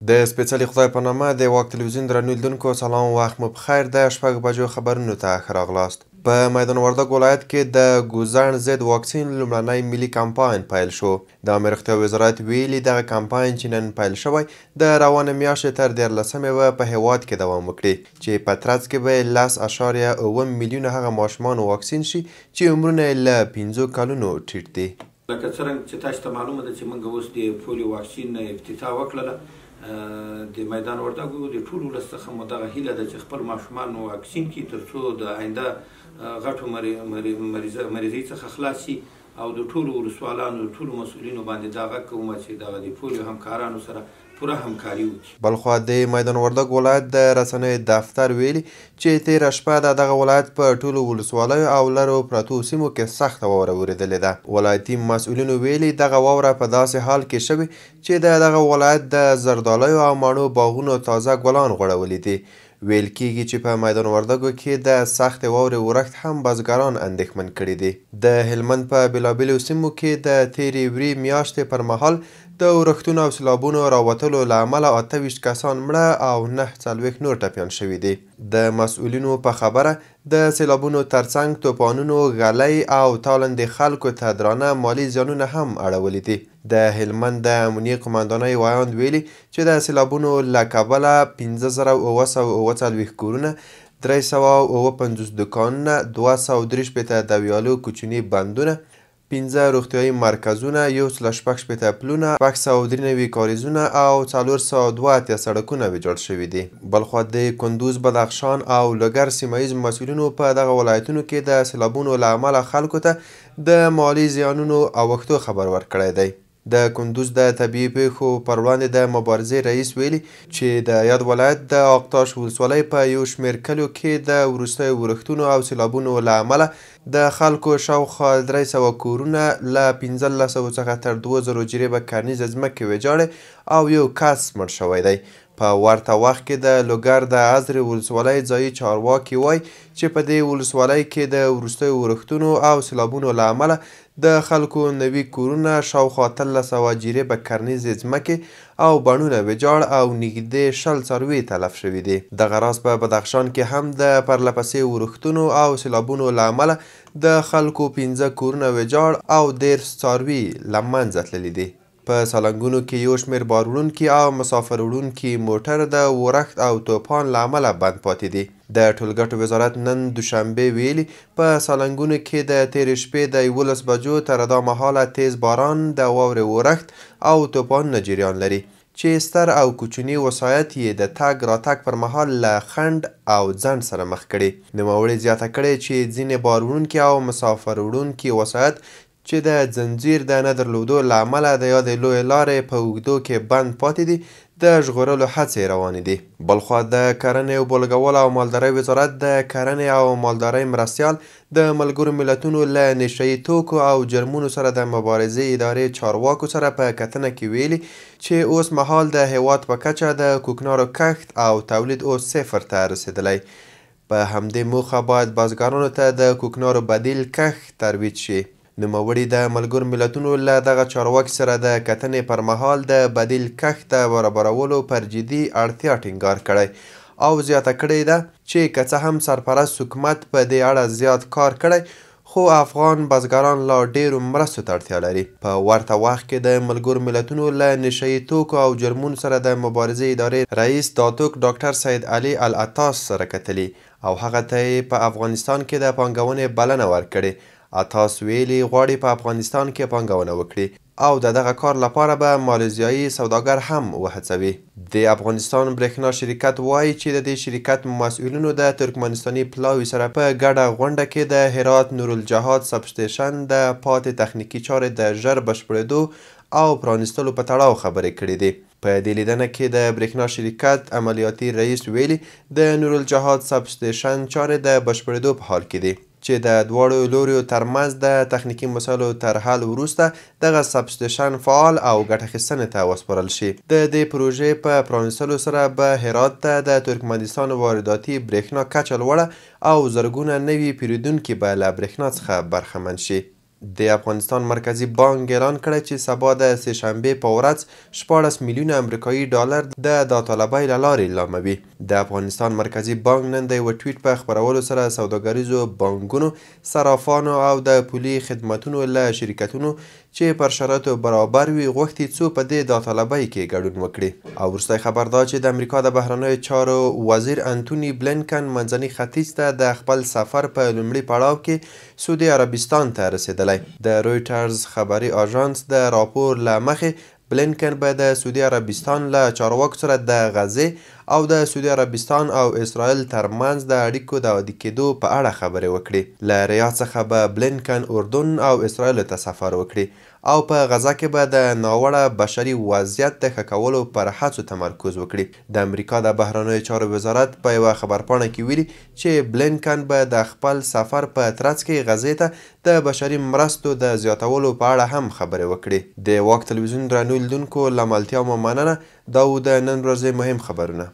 د سپېڅلي خدای په نامه د واک تلویزیون درنو لیدونکو سلام، وخت مو بخیر. د شپږ بجو خبرونو ته ښه راغلاست. په میدان وردګ ولایت کې د ګوزڼ ضد واکسین لومړنی ملي کمپاین پیل شو. د عامه روغتیا وزارت ویلي دغه کمپاین چې نن پیل شوی د روانې میاشتې تر 14مې په هیواد کې دوام وکړي، چې په ترڅ کې به 10.7 میلیونه هغه ماشومان واکسین شي چې عمرونه یې له 5 کلونو ټیټ دي. لکه څرنګه چې تاسو ته معلومه ده چې موږ اوس د پولیو واکسین افتتاح وکړله. د میدان وردګو د ټولو ولس څخه مو دغه هیله ده چې خپل ماشومان واکسین کړي تر څو د آینده غټو مریضۍ څخه خلاص شي، او د ټولو ولسوالانو ټولو مسؤلینو باندې دا غږ کوم چې دغه د پولیو همکارانو سره پوره همکاري وکړي. بلخوا د میدان وردګ ولایت د رسنیو دفتر ویلي چې تېره شپه د دغه ولایت په ټولو ولسوالیو او لرو پرتو سیمو کې سخته واوره ورېدلې ده. ولایتي مسؤلینو ویلي دغه واوره په داسې حال کې شوې چې د دغه ولایت د زردالیو او مڼو باغونو تازه ګلان غوړولي دي. ویل کېږي چې په میدان وردګو کې د سختې واورې ورښت هم بزګران اندېښمن کړي دي. د هلمند په بېلابېلو سیمو کې د تېرې ورې میاشتې پر مهال د ورښتونو او سیلابونو راوتلو له امله 28 کسان مړه او 49 نور ټپیان شوي دي. د مسؤلینو په خبره د سیلابونو ترڅنګ طوفانونو غلی او تالندې خلکو ته درانه مالي زیانونه هم اړولي دي. د هلمند د امنیې قمندانۍ ویاند ویلي چې د سیلابونو له کبله 5740 کورونه، 359 دکانونه، 263 د ویالو کوچني بندونه، 15 روغتیایي مرکزونه، 1.6 پلونه، 693 کاریزونه او 402 سړکونه ویجاړ شوي دي. بلخوا د کندوز، بدخشان او لوګر سیمه ییز مسؤلینو په دغه ولایتونو کې د سیلابونو له امله خلکو ته د مالي زیانونو اوښتو خبر ورکړی دی. د کندوز د طبیعي پیښو پر وړاندې د مبارزې رئیس ویلي چې د یاد ولایت د اقتاش ولسوالۍ په یو شمېر کلیو کې د وروستیو ورښتونو او سیلابونو له امله د خلکو شاوخوا 300 کورونه له 1500 څخه تر 2000 جریبه کرنیزه ځمکې ویجاړې او یو کس مړ شوی دی. په ورته وخت کې د لوګر د ازرې ولسوالۍ ځایي چارواکي وایي چې په دې ولسوالۍ کې د وروستیو ورښتونو او سیلابونو له امله د خلکو 90 کورونه، شاوخوا 1300 جریبه کرنیزې ځمکې او بڼونه ویجاړ او نږدې 20 څاروي تلف شوي دي. دغه راز په بدخشان کې هم د پرلپسې ورښتونو او سیلابونو له امله د خلکو 15 کورونه ویجاړ او 13 څاروي له منځه تللي دي. په سالنګونو کې یو شمېر بار وړونکي او مسافر وړونکي موټر د ورښت او طوفان له امله بند پاتې دي. د ټولګټو وزارت نن دوشنبه ویلي په سالنګونو کې د تېرې شپې د 11 بجو تر دا مهاله تیز باران، د واورې ورښت او طوفانونه جریان لري چې ستر او کوچني وسایط یې د تګ راتګ پر مهال له خنډ او ځنډ سره مخ کړي. نوموړي زیاته کړې چې ځینې بار وړونکي او مسافر وړونکي وسایط چې د زنځیر د نه درلودو له امله د یادې لویې لارې په اوږدو کې بند پاتې دي، د ژغورلو هڅې روانې دي. بلخوا د کرنې، اوبو لګولو او مالدارۍ وزارت د کرنې او مالدارۍ مرستیال د ملګرو ملتونو له نشهیي توکو او جرمونو سره د مبارزې ادارې چارواکو سره په کتنه کې ویلي چې اوس مهال د هیواد په کچه د کوکنارو کښت او تولید اوس 0 ته رسېدلی. په همدې موخه باید بزګرانو ته د کوکنارو بدیل کښت ترویج شي. نوموړي د ملګرو ملتونو له دغه چارواکي سره د کتنې پر مهال د بدیل کښت د برابرولو پر جدي اړتیا ټینګار کړی او زیاته کړې ده چې که څه هم سرپرست حکومت په دې اړه زیات کار کړی، خو افغان بزګران لا ډېرو مرستو ته اړتیا لري. په ورته وخت کې د ملګرو ملتونو له نشهیي توکو او جرمونو سره د مبارزې ادارې رئیس داتوک ډاکټر سید علي العطاس سره کتلي او هغه ته یې په افغانستان کې د پانګونې بلنه ورکړې. عطاس ویلي غواړي په افغانستان کې پانګونه وکړي او د دغه کار لپاره به مالیزیایي سوداګر هم وهڅوي. د افغانستان برېښنا شرکت وایي چې د دې شرکت مسؤلینو د ترکمنستاني پلاوي سره په ګډه غونډه کې د هرات نورالجهاد سب سټیشن د پاتې تخنیکي چارې د ژر بشپړېدو او پرانیستلو په تړاو خبرې کړې دي. په دې لیدنه کې د برېښنا شرکت عملیاتي رئیس ویلي د نورالجهاد سب سټیشن چارې د بشپړېدو په حال کې دي چې د دواړو لوریو ترمنځ د تخنیکي مسایلو تر حل وروسته دغه سب سټیشن فعال او ګټه اخیستنې ته وسپارل شي. د دې پروژې په پرانیستلو سره به هرات ته د ترکمنستان وارداتي برېښنا کچه لوړه او زرګونه نوي پیرودونکي به له برېښنا څخه برخمن شي. د افغانستان مرکزی بانک اعلان کړی چې سبا د سهشنبې په ورځ 14 میلیونه امریکایي ډالر د داوطلبۍ له لارې لاموي. د افغانستان مرکزی بانک نن د یوه ټویټ په خپرولو سره سوداګریزو بانکونو، صرافانو او د پولي خدمتونو له شرکتونو چې پر شرایطو برابر وي غوښتي څو په دې داوطلبۍ کې ګډون وکړي. او وروستی خبر دا چې د امریکا د بهرنیو چارو وزیر انتوني بلینکن منځني ختیځ ته د خپل سفر په لومړي پړاو کې سعودي عربستان ته رسېدلی. د رویټرز خبري اژانس د راپور له مخې بلینکن به د سعودي عربستان له چارواکو سره د غزې او د سعودي عربستان او اسرائیل ترمنځ د اړیکو د عادي کېدو په اړه خبرې وکړي. له ریاض څخه به بلینکن اردن او اسرائیل ته سفر وکړي او په غزه کې به د ناوړه بشري وضعیت د ښه کولو پر هڅو تمرکز وکړي. د امریکا د بهرنیو چارو وزارت په یوه خبرپاڼه کې ویلي چې بلینکن به د خپل سفر په ترڅ کې غزې ته د بشري مرستو د زیاتولو په اړه هم خبرې وکړي. د واک تلویزیون درنو لیدونکو له ملتیا مو مننه. دا و د نن ورځې مهم خبرونه.